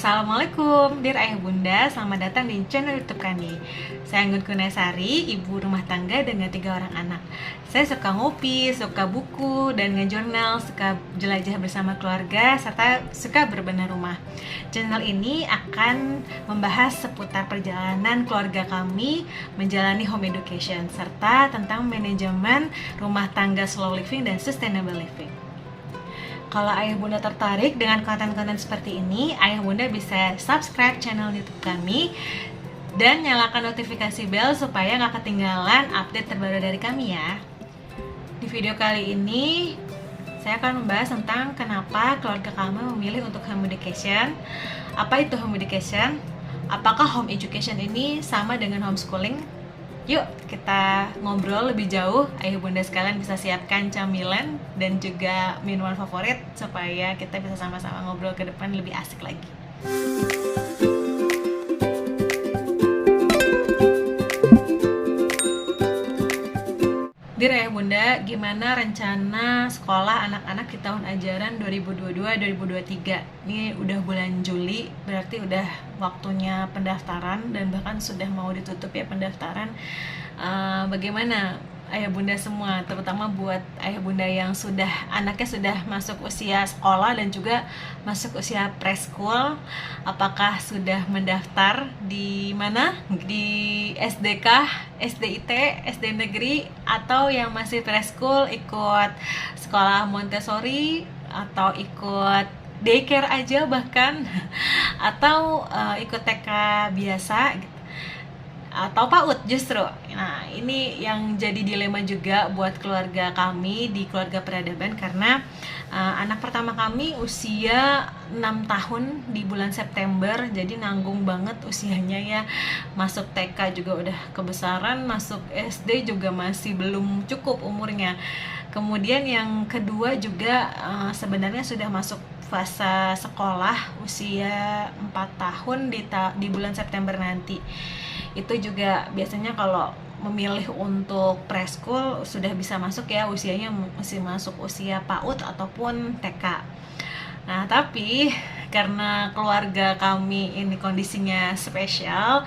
Assalamualaikum, dear ayah bunda, selamat datang di channel YouTube kami. Saya Anggun Kunesari, ibu rumah tangga dengan 3 orang anak. Saya suka ngopi, suka buku, dan ngejurnal, suka jelajah bersama keluarga, serta suka berbenah rumah. Channel ini akan membahas seputar perjalanan keluarga kami menjalani home education, serta tentang manajemen rumah tangga slow living dan sustainable living. Kalau ayah bunda tertarik dengan konten-konten seperti ini, ayah bunda bisa subscribe channel YouTube kami dan nyalakan notifikasi bell supaya nggak ketinggalan update terbaru dari kami ya. Di video kali ini, saya akan membahas tentang kenapa keluarga kami memilih untuk home education. Apa itu home education? Apakah home education ini sama dengan homeschooling? Yuk kita ngobrol lebih jauh. Ayah bunda sekalian bisa siapkan camilan dan juga minuman favorit supaya kita bisa sama-sama ngobrol ke depan lebih asik lagi. Dear ayah bunda, gimana rencana sekolah anak-anak di tahun ajaran 2022-2023? Ini udah bulan Juli, berarti udah waktunya pendaftaran dan bahkan sudah mau ditutup ya pendaftaran. Bagaimana ayah bunda semua, terutama buat ayah bunda yang anaknya sudah masuk usia sekolah dan juga masuk usia preschool, apakah sudah mendaftar di mana? Di SDK, SDIT, SD negeri, atau yang masih preschool ikut sekolah Montessori atau ikut daycare aja bahkan atau ikut TK biasa gitu, atau PAUD justru. Nah, ini yang jadi dilema juga buat keluarga kami di keluarga peradaban karena anak pertama kami usia 6 tahun di bulan September, jadi nanggung banget usianya ya. Masuk TK juga udah kebesaran, masuk SD juga masih belum cukup umurnya. Kemudian yang kedua juga sebenarnya sudah masuk fase sekolah usia 4 tahun di bulan September nanti. Itu juga biasanya kalau memilih untuk preschool sudah bisa masuk ya, usianya masih masuk usia PAUD ataupun TK. Nah, tapi karena keluarga kami ini kondisinya spesial,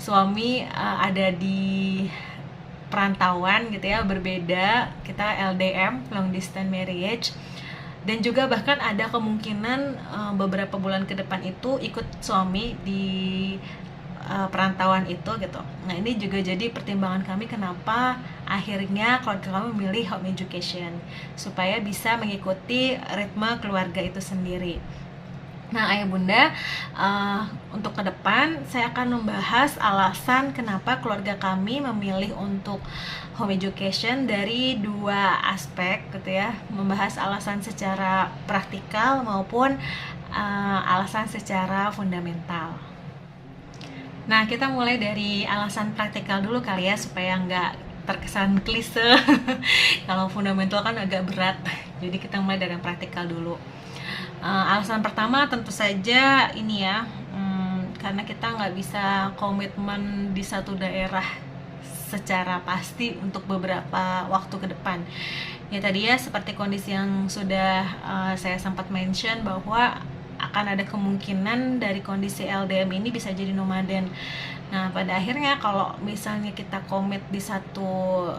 suami ada di perantauan gitu ya, berbeda, kita LDM, long distance marriage, dan juga bahkan ada kemungkinan beberapa bulan ke depan itu ikut suami di perantauan itu gitu. Nah, ini juga jadi pertimbangan kami kenapa akhirnya keluarga kami memilih home education supaya bisa mengikuti ritme keluarga itu sendiri. Nah, ayah bunda, untuk ke depan saya akan membahas alasan kenapa keluarga kami memilih untuk home education dari 2 aspek gitu ya, membahas alasan secara praktikal maupun alasan secara fundamental. Nah, kita mulai dari alasan praktikal dulu kali ya, supaya nggak terkesan klise. Kalau fundamental kan agak berat, jadi kita mulai dari yang praktikal dulu. Alasan pertama tentu saja ini ya, karena kita nggak bisa komitmen di satu daerah secara pasti untuk beberapa waktu ke depan. Ya tadi ya, seperti kondisi yang sudah saya sempat mention bahwa akan ada kemungkinan dari kondisi LDM ini bisa jadi nomaden. Nah, pada akhirnya kalau misalnya kita komit di satu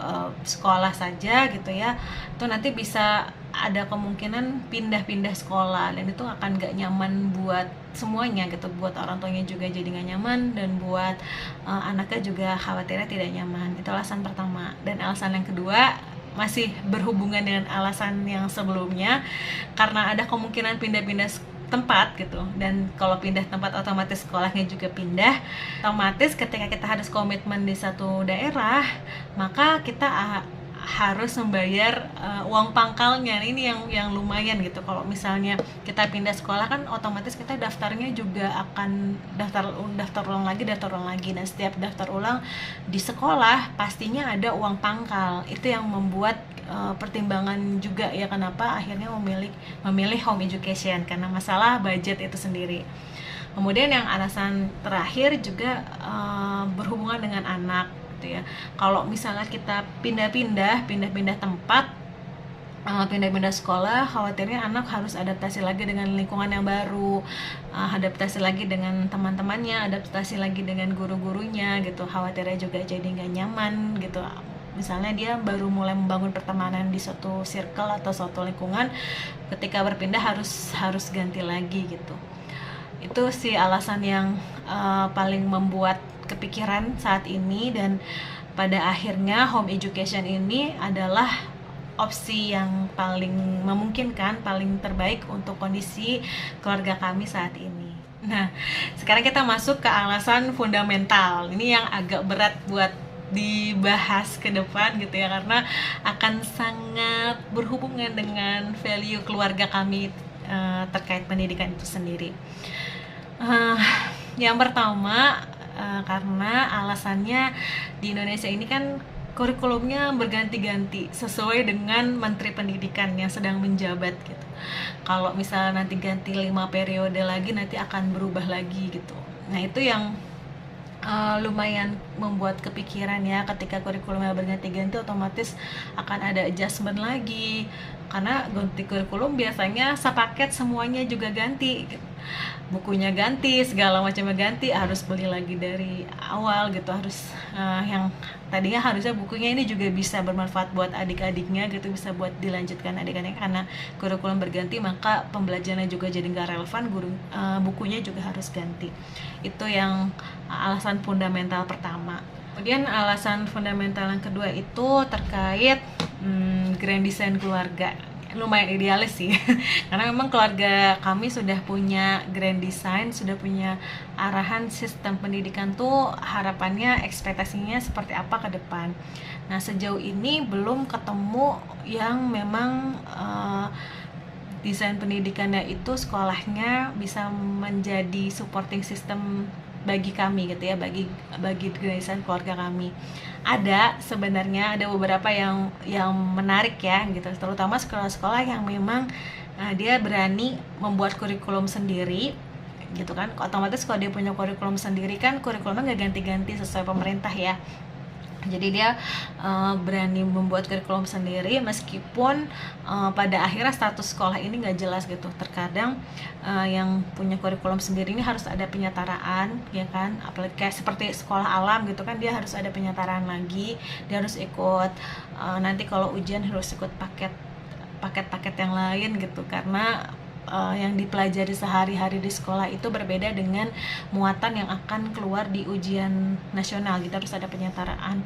sekolah saja gitu ya, itu nanti bisa ada kemungkinan pindah-pindah sekolah dan itu akan gak nyaman buat semuanya gitu, buat orang tuanya juga jadi gak nyaman dan buat anaknya juga khawatirnya tidak nyaman. Itu alasan pertama. Dan alasan yang kedua masih berhubungan dengan alasan yang sebelumnya, karena ada kemungkinan pindah-pindah tempat gitu, dan kalau pindah tempat otomatis sekolahnya juga pindah. Otomatis ketika kita harus komitmen di satu daerah, maka kita harus membayar uang pangkalnya. Ini yang lumayan gitu. Kalau misalnya kita pindah sekolah kan otomatis kita daftarnya juga akan daftar ulang lagi, dan setiap daftar ulang di sekolah pastinya ada uang pangkal. Itu yang membuat pertimbangan juga ya kenapa akhirnya memilih home education, karena masalah budget itu sendiri. Kemudian yang alasan terakhir juga berhubungan dengan anak gitu ya. Kalau misalnya kita pindah-pindah tempat, pindah-pindah sekolah, khawatirnya anak harus adaptasi lagi dengan lingkungan yang baru, adaptasi lagi dengan teman-temannya, adaptasi lagi dengan guru-gurunya gitu. Khawatirnya juga jadi nggak nyaman gitu. Misalnya dia baru mulai membangun pertemanan di suatu circle atau suatu lingkungan, ketika berpindah harus ganti lagi gitu. Itu sih alasan yang paling membuat kepikiran saat ini, dan pada akhirnya home education ini adalah opsi yang paling memungkinkan, paling terbaik untuk kondisi keluarga kami saat ini. Nah, sekarang kita masuk ke alasan fundamental. Ini yang agak berat buat dibahas ke depan gitu ya, karena akan sangat berhubungan dengan value keluarga kami terkait pendidikan itu sendiri. Yang pertama, karena alasannya di Indonesia ini kan kurikulumnya berganti-ganti sesuai dengan Menteri Pendidikan yang sedang menjabat gitu. Kalau misalnya nanti ganti 5 periode lagi, nanti akan berubah lagi gitu. Nah, itu yang lumayan membuat kepikiran ya, ketika kurikulumnya berganti-ganti otomatis akan ada adjustment lagi, karena ganti kurikulum biasanya sepaket semuanya juga ganti gitu. Bukunya ganti, segala macamnya ganti, harus beli lagi dari awal gitu, harus yang tadinya harusnya bukunya ini juga bisa bermanfaat buat adik-adiknya gitu, bisa buat dilanjutkan adik-adiknya, karena kurikulum berganti maka pembelajarannya juga jadi nggak relevan, bukunya juga harus ganti. Itu yang alasan fundamental pertama. Kemudian alasan fundamental yang kedua itu terkait grand design keluarga. Lumayan idealis sih karena memang keluarga kami sudah punya grand design, sudah punya arahan sistem pendidikan tuh, harapannya, ekspektasinya seperti apa ke depan. Nah, sejauh ini belum ketemu yang memang desain pendidikannya itu sekolahnya bisa menjadi supporting system bagi kami gitu ya, bagi desain keluarga kami. Ada sebenarnya, ada beberapa yang menarik ya gitu, terutama sekolah-sekolah yang memang dia berani membuat kurikulum sendiri gitu kan. Otomatis kalau dia punya kurikulum sendiri kan kurikulumnya nggak ganti-ganti sesuai pemerintah ya. Jadi dia berani membuat kurikulum sendiri, meskipun pada akhirnya status sekolah ini nggak jelas gitu. Terkadang yang punya kurikulum sendiri ini harus ada penyetaraan ya kan, apalagi kayak seperti sekolah alam gitu kan, dia harus ada penyetaraan lagi, dia harus ikut nanti kalau ujian harus ikut paket yang lain gitu, karena yang dipelajari sehari-hari di sekolah itu berbeda dengan muatan yang akan keluar di ujian nasional gitu, harus ada penyetaraan.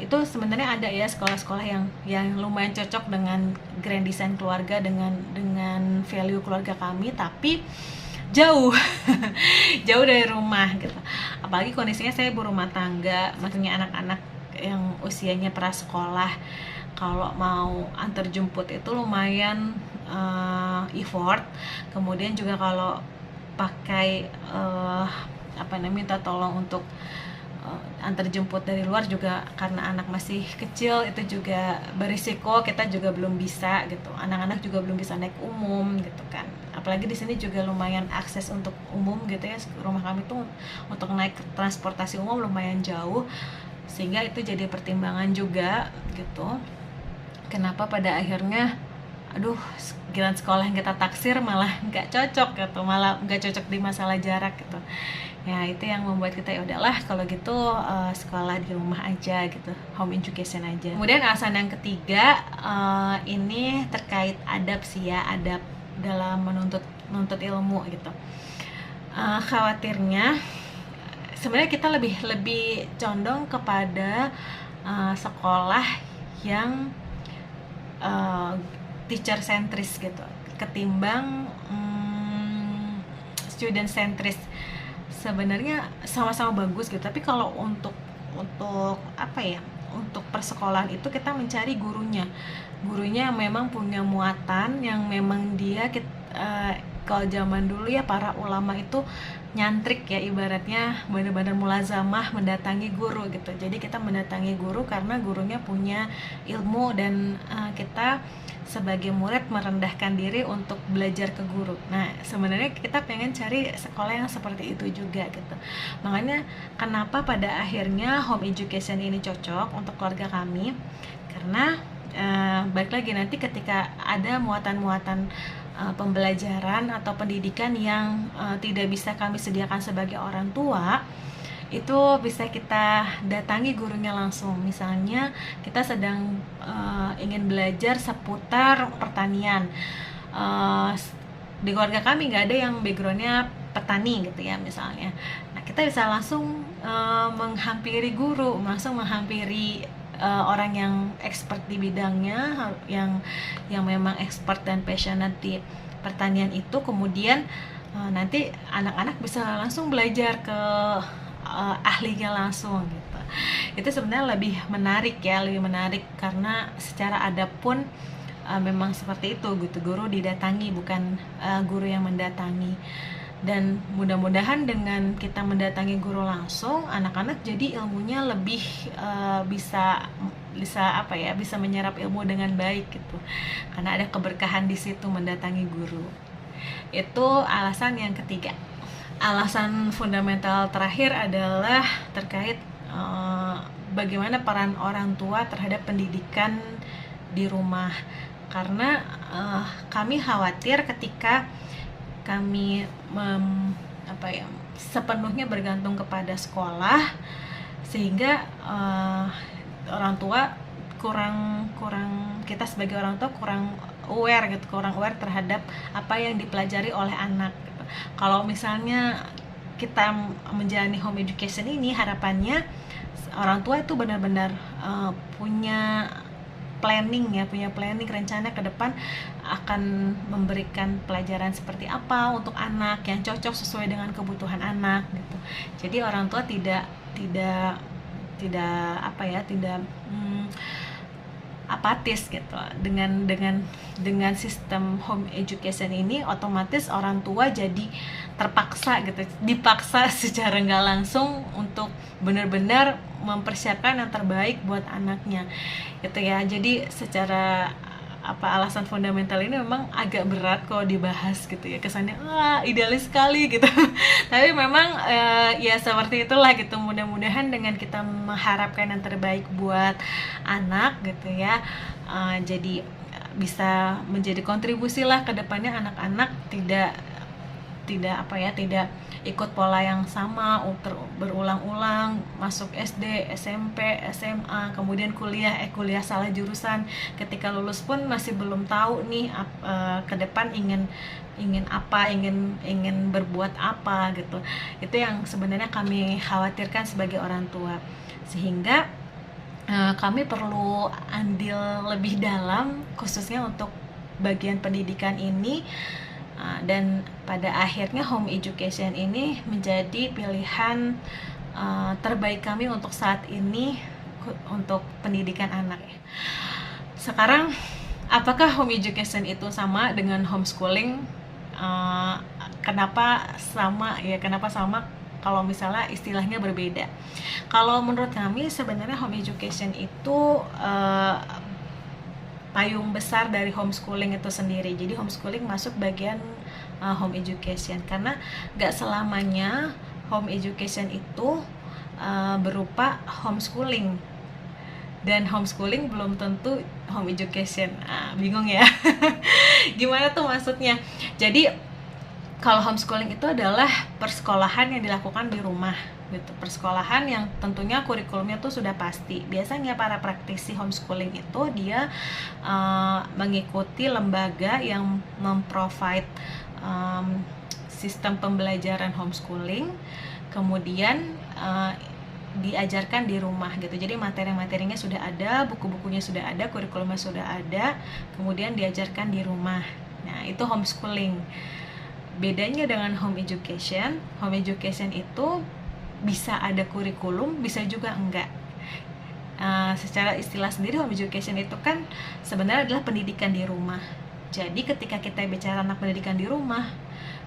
Itu sebenarnya ada ya sekolah-sekolah yang lumayan cocok dengan grand design keluarga, dengan value keluarga kami, tapi jauh jauh dari rumah gitu. Apalagi kondisinya saya berumah tangga, maksudnya anak-anak yang usianya prasekolah, kalau mau antar jemput itu lumayan effort. Kemudian juga kalau pakai minta tolong untuk antar jemput dari luar juga, karena anak masih kecil itu juga berisiko, kita juga belum bisa gitu, anak-anak juga belum bisa naik umum gitu kan. Apalagi di sini juga lumayan akses untuk umum gitu ya, rumah kami tuh untuk naik transportasi umum lumayan jauh, sehingga itu jadi pertimbangan juga gitu. Kenapa pada akhirnya giliran sekolah yang kita taksir malah nggak cocok gitu, malah nggak cocok di masalah jarak gitu ya. Itu yang membuat kita, ya udahlah kalau gitu sekolah di rumah aja gitu, home education aja. Kemudian alasan yang ketiga ini terkait adab sih ya, adab dalam menuntut ilmu gitu. Khawatirnya sebenarnya kita lebih condong kepada sekolah yang teacher sentris gitu, ketimbang student sentris. Sebenarnya sama-sama bagus gitu, tapi kalau untuk untuk persekolahan itu kita mencari gurunya memang punya muatan yang memang dia kalau zaman dulu ya para ulama itu nyantrik ya, ibaratnya benar-benar mulazamah mendatangi guru gitu. Jadi kita mendatangi guru karena gurunya punya ilmu, dan kita sebagai murid merendahkan diri untuk belajar ke guru. Nah, sebenarnya kita pengen cari sekolah yang seperti itu juga gitu. Makanya kenapa pada akhirnya home education ini cocok untuk keluarga kami, karena balik lagi nanti ketika ada muatan-muatan pembelajaran atau pendidikan yang tidak bisa kami sediakan sebagai orang tua, itu bisa kita datangi gurunya langsung. Misalnya kita sedang ingin belajar seputar pertanian, di keluarga kami nggak ada yang backgroundnya petani gitu ya misalnya. Nah, kita bisa langsung menghampiri guru, langsung menghampiri orang yang expert di bidangnya, yang memang expert dan passionate di pertanian itu. Kemudian nanti anak-anak bisa langsung belajar ke ahlinya langsung gitu. Itu sebenarnya lebih menarik karena secara adab pun memang seperti itu gitu, guru didatangi bukan guru yang mendatangi. Dan mudah-mudahan dengan kita mendatangi guru langsung, anak-anak jadi ilmunya lebih bisa menyerap ilmu dengan baik gitu, karena ada keberkahan di situ mendatangi guru. Itu alasan yang ketiga. Alasan fundamental terakhir adalah terkait bagaimana peran orang tua terhadap pendidikan di rumah. Karena kami khawatir ketika kami sepenuhnya bergantung kepada sekolah, sehingga orang tua kita sebagai orang tua kurang aware terhadap apa yang dipelajari oleh anak gitu. Kalau misalnya kita menjalani home education ini, harapannya orang tua itu benar-benar punya planning rencana ke depan akan memberikan pelajaran seperti apa untuk anak yang cocok sesuai dengan kebutuhan anak gitu. Jadi orang tua tidak apatis gitu. Dengan sistem home education ini, otomatis orang tua jadi dipaksa secara nggak langsung untuk benar-benar mempersiapkan yang terbaik buat anaknya gitu ya. Jadi secara alasan fundamental ini memang agak berat kalau dibahas gitu ya, kesannya idealis sekali gitu. Tapi memang ya seperti itulah gitu. Mudah-mudahan dengan kita mengharapkan yang terbaik buat anak gitu ya, jadi bisa menjadi kontribusi lah ke depannya anak-anak tidak ikut pola yang sama berulang-ulang, masuk SD, SMP, SMA, kemudian kuliah salah jurusan, ketika lulus pun masih belum tahu nih ke depan ingin berbuat apa gitu. Itu yang sebenarnya kami khawatirkan sebagai orang tua, sehingga kami perlu andil lebih dalam khususnya untuk bagian pendidikan ini. Dan pada akhirnya home education ini menjadi pilihan terbaik kami untuk saat ini untuk pendidikan anak. Sekarang apakah home education itu sama dengan homeschooling? Kenapa sama kalau misalnya istilahnya berbeda? Kalau menurut kami sebenarnya home education itu payung besar dari homeschooling itu sendiri. Jadi homeschooling masuk bagian home education, karena gak selamanya home education itu berupa homeschooling, dan homeschooling belum tentu home education. Bingung ya? Gimana tuh maksudnya? Jadi kalau homeschooling itu adalah persekolahan yang dilakukan di rumah gitu. Persekolahan yang tentunya kurikulumnya tuh sudah pasti. Biasanya para praktisi homeschooling itu dia mengikuti lembaga yang memprovide sistem pembelajaran homeschooling, kemudian diajarkan di rumah gitu. Jadi materi-materinya sudah ada, buku-bukunya sudah ada, kurikulumnya sudah ada, kemudian diajarkan di rumah. Nah, itu homeschooling. Bedanya dengan home education itu bisa ada kurikulum, bisa juga enggak. Secara istilah sendiri, home education itu kan sebenarnya adalah pendidikan di rumah. Jadi ketika kita bicara anak pendidikan di rumah,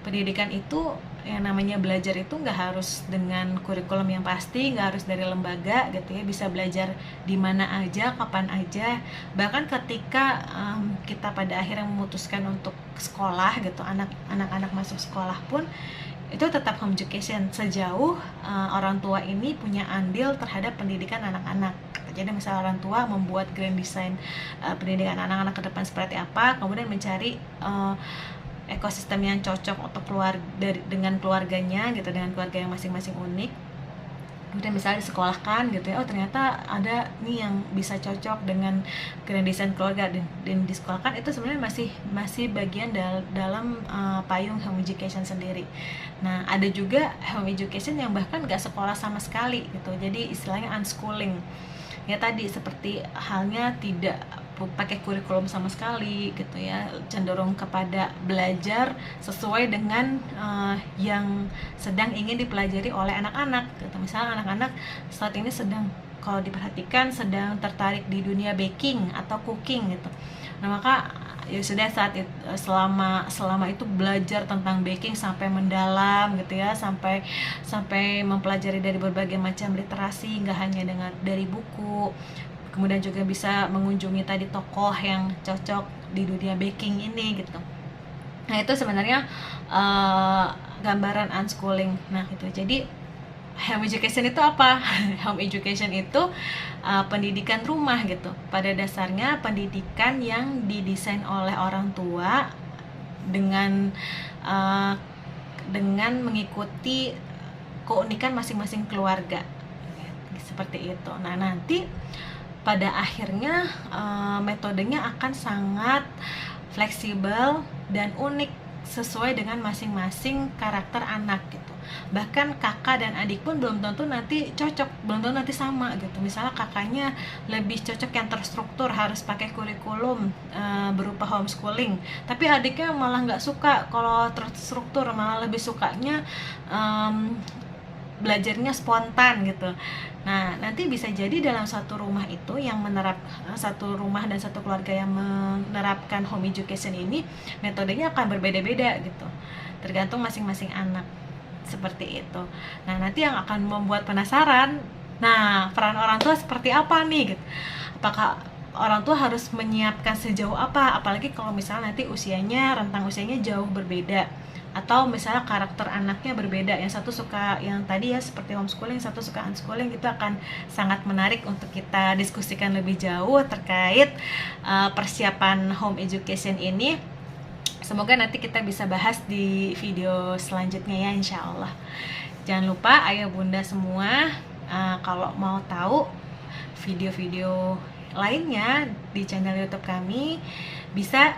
pendidikan itu yang namanya belajar itu nggak harus dengan kurikulum yang pasti, nggak harus dari lembaga gitu ya, bisa belajar di mana aja, kapan aja. Bahkan ketika kita pada akhirnya memutuskan untuk sekolah gitu, anak-anak masuk sekolah pun itu tetap home education sejauh orang tua ini punya andil terhadap pendidikan anak-anak. Jadi misalnya orang tua membuat grand design pendidikan anak-anak ke depan seperti apa, kemudian mencari ekosistem yang cocok untuk dengan keluarganya gitu, dengan keluarga yang masing-masing unik. Kemudian misalnya disekolahkan gitu ya, oh ternyata ada nih yang bisa cocok dengan grand design keluarga, dan disekolahkan. Itu sebenarnya masih bagian dalam payung home education sendiri. Nah, ada juga home education yang bahkan gak sekolah sama sekali gitu, jadi istilahnya unschooling ya, tadi seperti halnya tidak pakai kurikulum sama sekali gitu ya, cenderung kepada belajar sesuai dengan yang sedang ingin dipelajari oleh anak-anak gitu. Misalnya anak-anak saat ini kalau diperhatikan sedang tertarik di dunia baking atau cooking gitu. Nah, maka ya sudah selama itu belajar tentang baking sampai mendalam gitu ya, sampai mempelajari dari berbagai macam literasi, nggak hanya dari buku. Kemudian juga bisa mengunjungi tadi tokoh yang cocok di dunia baking ini gitu. Nah, itu sebenarnya gambaran unschooling. Nah, gitu. Jadi home education itu apa? Home education itu pendidikan rumah gitu. Pada dasarnya pendidikan yang didesain oleh orang tua dengan mengikuti keunikan masing-masing keluarga. Seperti itu. Nah, nanti pada akhirnya metodenya akan sangat fleksibel dan unik sesuai dengan masing-masing karakter anak gitu. Bahkan kakak dan adik pun belum tentu nanti cocok, belum tentu nanti sama gitu. Misalnya kakaknya lebih cocok yang terstruktur, harus pakai kurikulum berupa homeschooling, tapi adiknya malah nggak suka kalau terstruktur, malah lebih sukanya belajarnya spontan gitu. Nah, nanti bisa jadi dalam satu rumah dan satu keluarga yang menerapkan home education ini, metodenya akan berbeda-beda gitu, tergantung masing-masing anak, seperti itu. Nah, nanti yang akan membuat penasaran, nah peran orang tua seperti apa nih gitu. Apakah orang tua harus menyiapkan sejauh apa, apalagi kalau misalnya nanti rentang usianya jauh berbeda, atau misalnya karakter anaknya berbeda, yang satu suka yang tadi ya seperti homeschooling, satu suka unschooling. Itu akan sangat menarik untuk kita diskusikan lebih jauh terkait persiapan home education ini. Semoga nanti kita bisa bahas di video selanjutnya ya, insya Allah. Jangan lupa ayah bunda semua, kalau mau tahu video-video lainnya di channel YouTube kami, bisa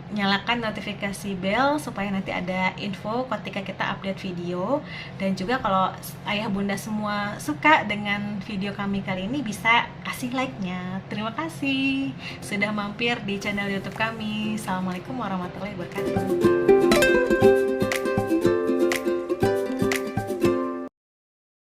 nyalakan notifikasi bell supaya nanti ada info ketika kita update video. Dan juga kalau ayah bunda semua suka dengan video kami kali ini, bisa kasih like-nya. Terima kasih sudah mampir di channel YouTube kami. Assalamualaikum warahmatullahi wabarakatuh.